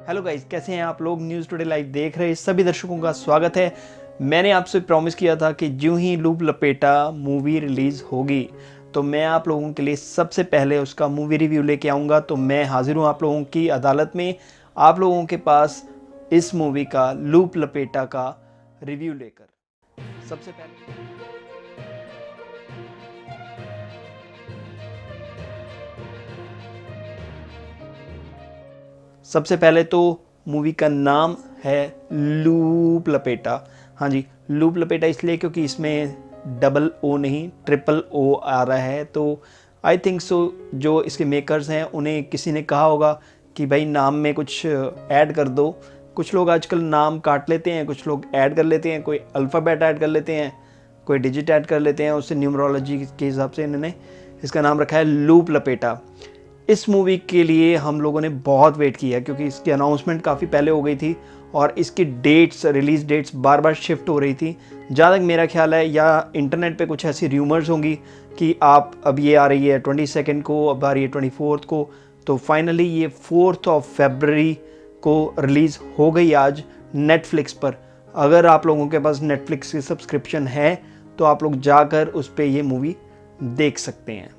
Hello guys, कैसे हैं आप लोग। न्यूज़ टुडे लाइव देख रहे सभी दर्शकों का स्वागत है। मैंने आपसे प्रॉमिस किया था कि ज्यों ही लूप लपेटा मूवी रिलीज़ होगी तो मैं आप लोगों के लिए सबसे पहले उसका मूवी रिव्यू लेके आऊँगा। तो मैं हाजिर हूँ आप लोगों की अदालत में, आप लोगों के पास इस मूवी का लूप लपेटा का रिव्यू लेकर। सबसे पहले तो मूवी का नाम है लूप लपेटा। हाँ जी, लूप लपेटा इसलिए क्योंकि इसमें डबल ओ नहीं ट्रिपल ओ आ रहा है। तो आई थिंक सो जो इसके मेकर्स हैं उन्हें किसी ने कहा होगा कि भाई नाम में कुछ ऐड कर दो। कुछ लोग आजकल नाम काट लेते हैं, कुछ लोग ऐड कर लेते हैं, कोई अल्फ़ाबेट ऐड कर लेते हैं, कोई डिजिट ऐड कर लेते हैं। उससे न्यूमरोलॉजी के हिसाब से इन्होंने इसका नाम रखा है लूप लपेटा। इस मूवी के लिए हम लोगों ने बहुत वेट किया क्योंकि इसकी अनाउंसमेंट काफ़ी पहले हो गई थी और इसकी डेट्स, रिलीज़ डेट्स बार बार शिफ्ट हो रही थी। जहाँ तक मेरा ख्याल है, या इंटरनेट पे कुछ ऐसी र्यूमर्स होंगी कि आप अब ये आ रही है 22 को, अब आ रही है 24 को। तो फाइनली ये 4 फरवरी को रिलीज़ हो गई आज नेटफ्लिक्स पर। अगर आप लोगों के पास नेटफ्लिक्स की सब्सक्रिप्शन है तो आप लोग जाकर उस पर ये मूवी देख सकते हैं।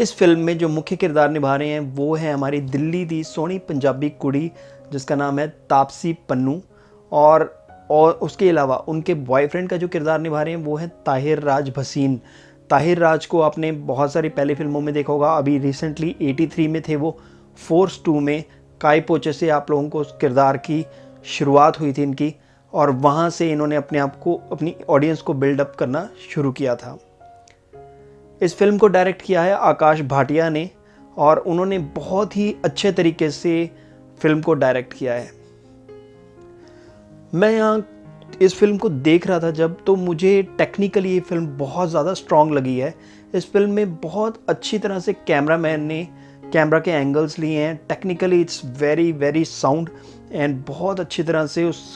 इस फिल्म में जो मुख्य किरदार निभा रहे हैं वो है हमारी दिल्ली दी सोहनी पंजाबी कुड़ी जिसका नाम है तापसी पन्नू। और उसके अलावा उनके बॉयफ्रेंड का जो किरदार निभा रहे हैं वो है ताहिर राज भसीन। ताहिर राज को आपने बहुत सारी पहले फिल्मों में देखा होगा। अभी रिसेंटली 83 में थे वो। फोर्स 2 में काय पोचे से आप लोगों को उस किरदार की शुरुआत हुई थी इनकी, और वहाँ से इन्होंने अपने आप को, अपनी ऑडियंस को बिल्डअप करना शुरू किया था। इस फिल्म को डायरेक्ट किया है आकाश भाटिया ने और उन्होंने बहुत ही अच्छे तरीके से फिल्म को डायरेक्ट किया है। मैं यहाँ इस फिल्म को देख रहा था जब, तो मुझे टेक्निकली ये फिल्म बहुत ज़्यादा स्ट्रॉन्ग लगी है। इस फिल्म में बहुत अच्छी तरह से कैमरामैन ने कैमरा के एंगल्स लिए हैं। Technically it's very very sound and बहुत अच्छी तरह से उस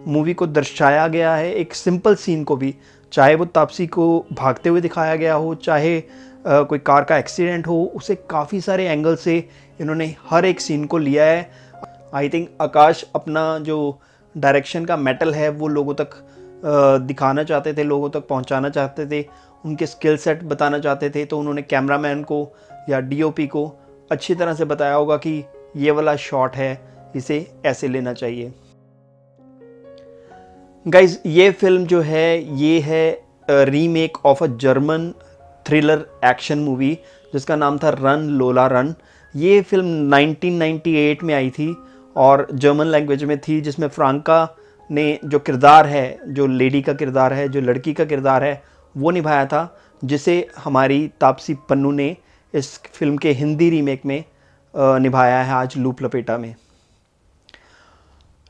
मूवी को दर्शाया गया है। एक सिंपल सीन को भी, चाहे वो तापसी को भागते हुए दिखाया गया हो, चाहे कोई कार का एक्सीडेंट हो, उसे काफ़ी सारे एंगल से इन्होंने हर एक सीन को लिया है। आई थिंक आकाश अपना जो डायरेक्शन का मेटल है वो लोगों तक दिखाना चाहते थे, लोगों तक पहुंचाना चाहते थे, उनके स्किल सेट बताना चाहते थे। तो उन्होंने कैमरामैन को या डीओपी को अच्छी तरह से बताया होगा कि ये वाला शॉट है, इसे ऐसे लेना चाहिए। गाइज, ये फिल्म जो है ये है remake of a German thriller action movie जिसका नाम था रन लोला रन। ये फिल्म 1998 में आई थी और जर्मन लैंग्वेज में थी, जिसमें फ्रांका ने जो किरदार है, जो लेडी का किरदार है, जो लड़की का किरदार है, वो निभाया था, जिसे हमारी तापसी पन्नू ने इस फिल्म के हिंदी रीमेक में निभाया है आज लूप लपेटा में।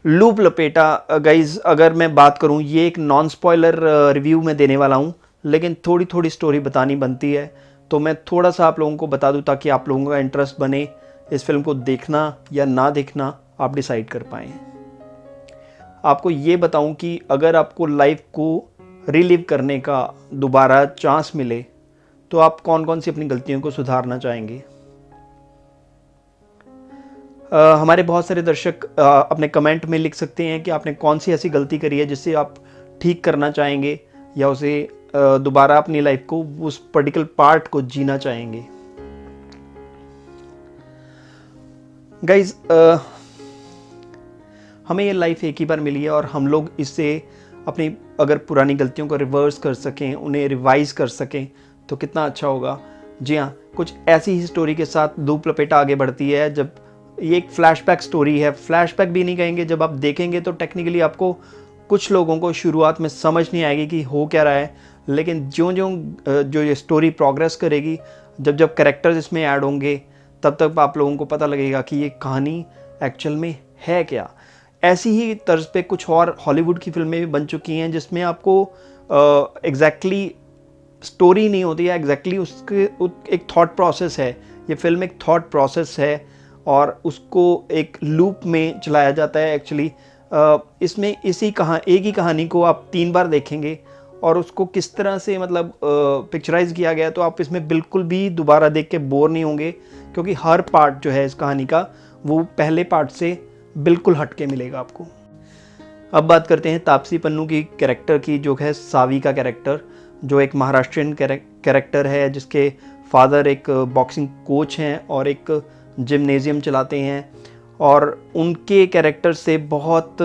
लूप लपेटा गाइज, अगर मैं बात करूं, ये एक नॉन स्पॉइलर रिव्यू में देने वाला हूं, लेकिन थोड़ी थोड़ी स्टोरी बतानी बनती है। तो मैं थोड़ा सा आप लोगों को बता दूं ताकि आप लोगों का इंटरेस्ट बने, इस फिल्म को देखना या ना देखना आप डिसाइड कर पाएँ। आपको ये बताऊं कि अगर आपको लाइफ को रिलिव करने का दोबारा चांस मिले तो आप कौन कौन सी अपनी गलतियों को सुधारना चाहेंगे। हमारे बहुत सारे दर्शक अपने कमेंट में लिख सकते हैं कि आपने कौन सी ऐसी गलती करी है जिससे आप ठीक करना चाहेंगे या उसे दोबारा अपनी लाइफ को, उस पर्टिकुलर पार्ट को जीना चाहेंगे। गाइज, हमें ये लाइफ एक ही बार मिली है और हम लोग इससे अपनी अगर पुरानी गलतियों को रिवर्स कर सकें, उन्हें रिवाइज कर सकें तो कितना अच्छा होगा। जी हाँ, कुछ ऐसी ही स्टोरी के साथ लूप लपेटा आगे बढ़ती है। जब ये एक फ्लैशबैक स्टोरी है, फ्लैशबैक भी नहीं कहेंगे, जब आप देखेंगे तो टेक्निकली आपको, कुछ लोगों को शुरुआत में समझ नहीं आएगी कि हो क्या रहा है, लेकिन ज्यों ज्यों जो ये स्टोरी प्रोग्रेस करेगी, जब जब कैरेक्टर्स इसमें ऐड होंगे, तब तक आप लोगों को पता लगेगा कि ये कहानी एक्चुअल में है क्या। ऐसी ही तर्ज पे कुछ और हॉलीवुड की फिल्में भी बन चुकी हैं जिसमें आपको एग्जैक्टली स्टोरी नहीं होती है, एग्जैक्टली उसके एक थॉट प्रोसेस है। ये फिल्म एक थॉट प्रोसेस है और उसको एक लूप में चलाया जाता है। एक्चुअली इसमें एक ही कहानी को आप 3 बार देखेंगे और उसको किस तरह से मतलब पिक्चराइज किया गया, तो आप इसमें बिल्कुल भी दोबारा देख के बोर नहीं होंगे, क्योंकि हर पार्ट जो है इस कहानी का वो पहले पार्ट से बिल्कुल हटके मिलेगा आपको। अब बात करते हैं तापसी पन्नू की कैरेक्टर की, जो है सावी का कैरेक्टर, जो एक महाराष्ट्रियन कैरेक्टर है, जिसके फादर एक बॉक्सिंग कोच हैं और एक जिम्नेजियम चलाते हैं, और उनके कैरेक्टर से बहुत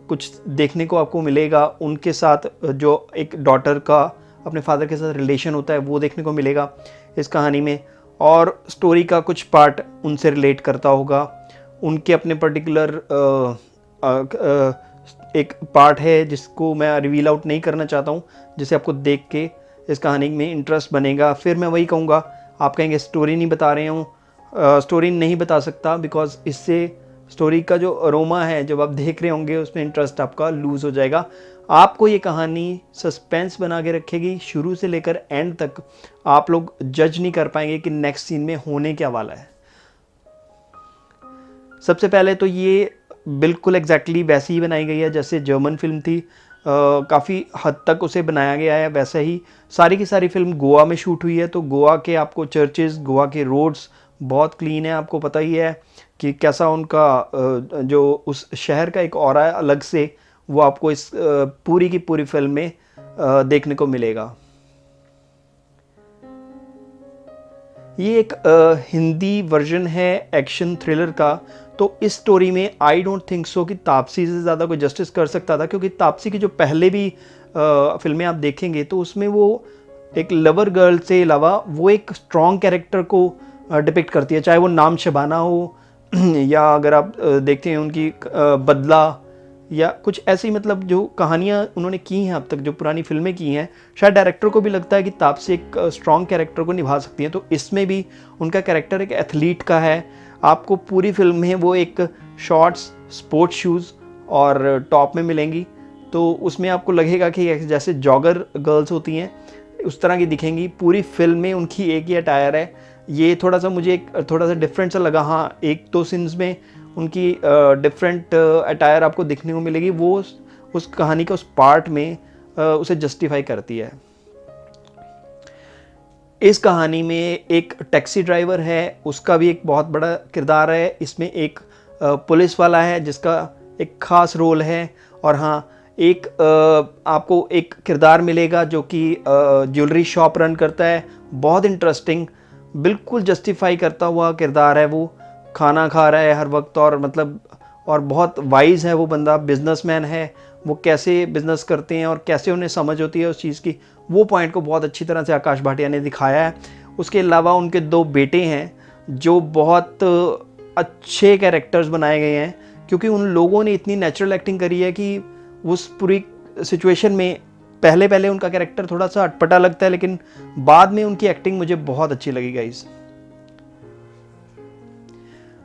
कुछ देखने को आपको मिलेगा। उनके साथ जो एक डॉटर का अपने फादर के साथ रिलेशन होता है वो देखने को मिलेगा इस कहानी में, और स्टोरी का कुछ पार्ट उनसे रिलेट करता होगा। उनके अपने पर्टिकुलर एक पार्ट है जिसको मैं रिवील आउट नहीं करना चाहता हूँ, जिसे आपको देख के इस कहानी में इंटरेस्ट बनेगा। फिर मैं वही कहूँगा, आप कहेंगे स्टोरी नहीं बता रहे हूँ, स्टोरी नहीं बता सकता, बिकॉज इससे स्टोरी का जो अरोमा है जब आप देख रहे होंगे उसमें इंटरेस्ट आपका लूज़ हो जाएगा। आपको ये कहानी सस्पेंस बना के रखेगी शुरू से लेकर एंड तक। आप लोग जज नहीं कर पाएंगे कि नेक्स्ट सीन में होने क्या वाला है। सबसे पहले तो ये बिल्कुल एग्जैक्टली वैसी ही बनाई गई है जैसे जर्मन फिल्म थी, काफ़ी हद तक उसे बनाया गया है वैसे ही। सारी की सारी फिल्म गोवा में शूट हुई है, तो गोवा के आपको चर्चेस, गोवा के रोड्स बहुत क्लीन है। आपको पता ही है कि कैसा उनका जो उस शहर का एक ऑरा है अलग से, वो आपको इस पूरी की पूरी फिल्म में देखने को मिलेगा। ये एक हिंदी वर्जन है एक्शन थ्रिलर का, तो इस स्टोरी में आई डोंट थिंक सो कि तापसी से ज़्यादा कोई जस्टिस कर सकता था, क्योंकि तापसी की जो पहले भी फिल्में आप देखेंगे तो उसमें वो एक लवर गर्ल से अलावा वो एक स्ट्रॉन्ग कैरेक्टर को डिपिक्ट करती है, चाहे वो नाम शबाना हो या अगर आप देखते हैं उनकी बदला या कुछ ऐसी, मतलब जो कहानियाँ उन्होंने की हैं अब तक, जो पुरानी फिल्में की हैं, शायद डायरेक्टर को भी लगता है कि तापसी एक स्ट्रॉन्ग कैरेक्टर को निभा सकती हैं। तो इसमें भी उनका कैरेक्टर एक एथलीट का है। आपको पूरी फिल्म में वो एक शॉर्ट्स, स्पोर्ट्स शूज़ और टॉप में मिलेंगी, तो उसमें आपको लगेगा कि जैसे जॉगर गर्ल्स होती हैं उस तरह की दिखेंगी। पूरी फिल्म में उनकी एक ही अटायर है। ये थोड़ा सा मुझे एक थोड़ा सा डिफरेंट सा लगा। हाँ, एक दो सीन्स में उनकी डिफरेंट अटायर आपको दिखने को मिलेगी, वो उस कहानी का उस पार्ट में उसे जस्टिफाई करती है। इस कहानी में एक टैक्सी ड्राइवर है, उसका भी एक बहुत बड़ा किरदार है। इसमें एक पुलिस वाला है जिसका एक ख़ास रोल है, और हाँ, एक आपको एक किरदार मिलेगा जो कि ज्वेलरी शॉप रन करता है। बहुत इंटरेस्टिंग, बिल्कुल जस्टिफाई करता हुआ किरदार है। वो खाना खा रहा है हर वक्त, और मतलब और बहुत वाइज है वो बंदा, बिजनेसमैन है। वो कैसे बिजनेस करते हैं और कैसे उन्हें समझ होती है उस चीज़ की, वो पॉइंट को बहुत अच्छी तरह से आकाश भाटिया ने दिखाया है। उसके अलावा उनके दो बेटे हैं जो बहुत अच्छे कैरेक्टर्स बनाए गए हैं, क्योंकि उन लोगों ने इतनी नेचुरल एक्टिंग करी है कि उस पूरी सिचुएशन में पहले पहले उनका कैरेक्टर थोड़ा सा अटपटा लगता है, लेकिन बाद में उनकी एक्टिंग मुझे बहुत अच्छी लगी गाइस।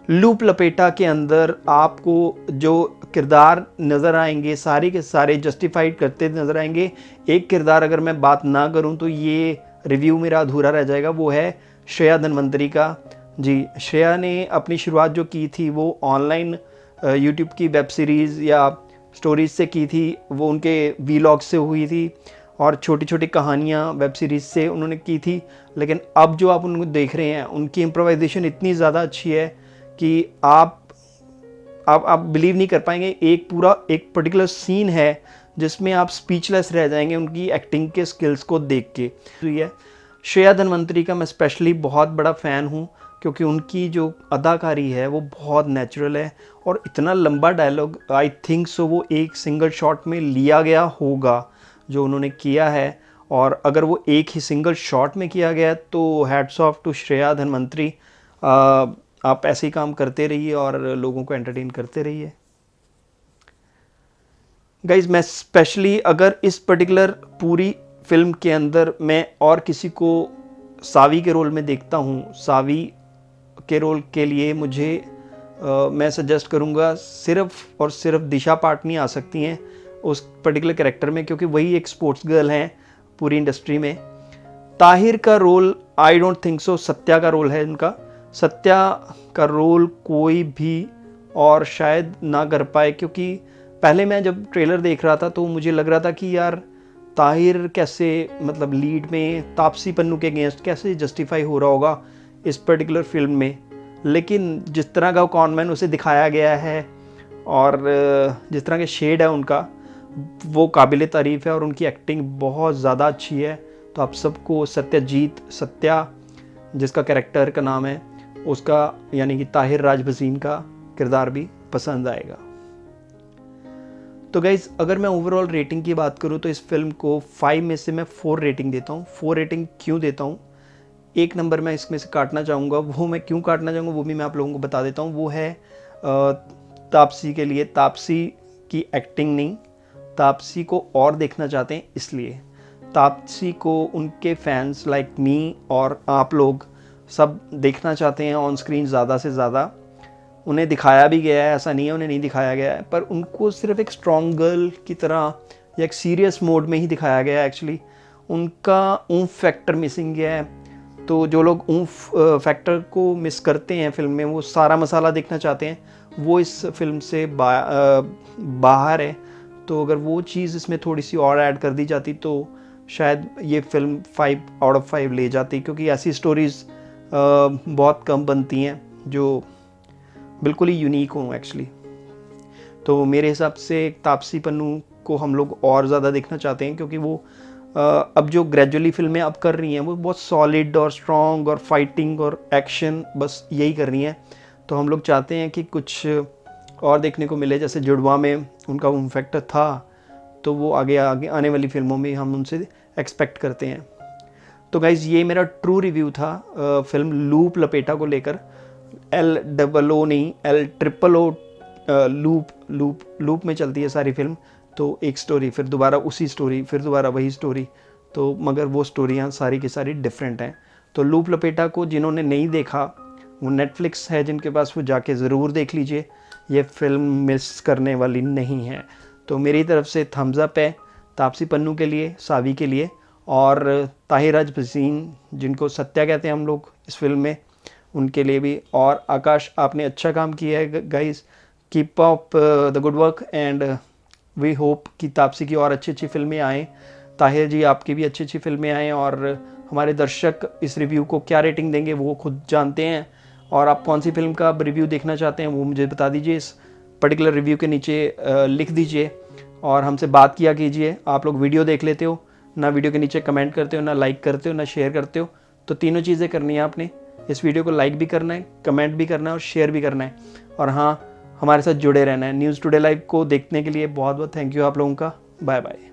लूप लपेटा के अंदर आपको जो किरदार नज़र आएंगे सारे के सारे जस्टिफाइड करते नज़र आएंगे। एक किरदार अगर मैं बात ना करूं तो ये रिव्यू मेरा अधूरा रह जाएगा, वो है श्रेया धनवंतरी का। जी, श्रेया ने अपनी शुरुआत जो की थी वो ऑनलाइन यूट्यूब की वेब सीरीज़ या स्टोरीज से की थी, वो उनके वीलॉग से हुई थी, और छोटी छोटी कहानियाँ वेब सीरीज़ से उन्होंने की थी। लेकिन अब जो आप उनको देख रहे हैं, उनकी इम्प्रोवाइजेशन इतनी ज़्यादा अच्छी है कि आप बिलीव नहीं कर पाएंगे। एक पर्टिकुलर सीन है जिसमें आप स्पीचलेस रह जाएंगे उनकी एक्टिंग के स्किल्स को देख के। तो ये श्रेया धनवंतरी का मैं स्पेशली बहुत बड़ा फ़ैन हूँ, क्योंकि उनकी जो अदाकारी है वो बहुत नेचुरल है, और इतना लंबा डायलॉग आई थिंक सो वो एक सिंगल शॉट में लिया गया होगा जो उन्होंने किया है। और अगर वो एक ही सिंगल शॉट में किया गया तो hats off to Shreya Dhanvantari. आप ऐसे ही काम करते रहिए और लोगों को एंटरटेन करते रहिए गाइज। मैं स्पेशली अगर इस पर्टिकुलर पूरी फिल्म के अंदर मैं और किसी को सावी के रोल में देखता हूँ, सावी के रोल के लिए मुझे मैं सजेस्ट करूँगा सिर्फ और सिर्फ दिशा पाटनी आ सकती हैं उस पर्टिकुलर कैरेक्टर में, क्योंकि वही एक स्पोर्ट्स गर्ल हैं पूरी इंडस्ट्री में। ताहिर का role I don't think so, Satya का रोल है इनका। सत्या का रोल कोई भी और शायद ना कर पाए, क्योंकि पहले मैं जब ट्रेलर देख रहा था तो मुझे लग रहा था कि यार ताहिर कैसे मतलब लीड में तापसी पन्नू के अगेंस्ट कैसे जस्टिफाई हो रहा होगा इस पर्टिकुलर फिल्म में, लेकिन जिस तरह का कॉनमैन उसे दिखाया गया है और जिस तरह के शेड है उनका, वो काबिल तारीफ़ है और उनकी एक्टिंग बहुत ज़्यादा अच्छी है। तो आप सबको सत्या जिसका कैरेक्टर का नाम है उसका यानी कि ताहिर राज भसीन का किरदार भी पसंद आएगा। तो गाइज़ अगर मैं ओवरऑल रेटिंग की बात करूँ तो इस फिल्म को 5 में से मैं 4 रेटिंग देता हूँ। 4 रेटिंग क्यों देता हूँ, एक नंबर मैं इसमें से काटना चाहूँगा, वो मैं क्यों काटना चाहूँगा वो भी मैं आप लोगों को बता देता हूँ। वो है तापसी के लिए, तापसी की एक्टिंग नहीं, तापसी को और देखना चाहते हैं इसलिए। तापसी को उनके फैंस लाइक मी और आप लोग सब देखना चाहते हैं ऑन स्क्रीन ज़्यादा से ज़्यादा। उन्हें दिखाया भी गया है, ऐसा नहीं है उन्हें नहीं दिखाया गया है, पर उनको सिर्फ एक स्ट्रॉन्ग गर्ल की तरह या एक सीरियस मोड में ही दिखाया गया है। एक्चुअली उनका ऊम्फ फैक्टर मिसिंग गया है। तो जो लोग ऊम्फ फैक्टर को मिस करते हैं फिल्म में, वो सारा मसाला देखना चाहते हैं, वो इस फिल्म से बाहर है। तो अगर वो चीज़ इसमें थोड़ी सी और ऐड कर दी जाती तो शायद ये फिल्म 5/5 ले जाती, क्योंकि ऐसी स्टोरीज़ बहुत कम बनती हैं जो बिल्कुल ही यूनिक हों एक्चुअली। तो मेरे हिसाब से तापसी पन्नू को हम लोग और ज़्यादा देखना चाहते हैं, क्योंकि वो अब जो ग्रेजुअली फिल्में अब कर रही हैं वो बहुत सॉलिड और स्ट्रॉन्ग और फाइटिंग और एक्शन बस यही कर रही हैं। तो हम लोग चाहते हैं कि कुछ और देखने को मिले, जैसे जुड़वा में उनका ऊम्फ फैक्टर था, तो वो आगे आने वाली फिल्मों में हम उनसे एक्सपेक्ट करते हैं। तो गाइज़ ये मेरा ट्रू रिव्यू था फिल्म लूप लपेटा को लेकर। LOO नहीं, LOOO, लूप में चलती है सारी फिल्म। तो एक स्टोरी, फिर दोबारा उसी स्टोरी, फिर दोबारा वही स्टोरी, तो मगर वो स्टोरियाँ सारी की सारी डिफरेंट हैं। तो लूप लपेटा को जिन्होंने नहीं देखा, वो नेटफ्लिक्स है जिनके पास, वो जाके ज़रूर देख लीजिए, ये फिल्म मिस करने वाली नहीं है। तो मेरी तरफ से थम्स अप है तापसी पन्नू के लिए, सावी के लिए, और ताहिर राज भसीन जिनको सत्या कहते हैं हम लोग इस फिल्म में, उनके लिए भी। और आकाश आपने अच्छा काम किया है guys, keep up the good work and we hope कि तापसी की और अच्छी अच्छी फिल्में आएँ। ताहिर जी आपकी भी अच्छी अच्छी फिल्में आएँ, और हमारे दर्शक इस रिव्यू को क्या रेटिंग देंगे वो खुद जानते हैं। और आप कौन सी फिल्म का रिव्यू देखना चाहते हैं वो मुझे बता दीजिए, इस पर्टिकुलर रिव्यू के नीचे लिख दीजिए और हमसे बात किया कीजिए। आप लोग वीडियो देख लेते हो ना, वीडियो के नीचे कमेंट करते हो ना, लाइक करते हो ना, शेयर करते हो। तो तीनों चीज़ें करनी है आपने। इस वीडियो को लाइक भी करना है, कमेंट भी करना है और शेयर भी करना है। और हाँ, हमारे साथ जुड़े रहना है। न्यूज़ टुडे लाइव को देखने के लिए बहुत बहुत थैंक यू आप लोगों का। Bye bye.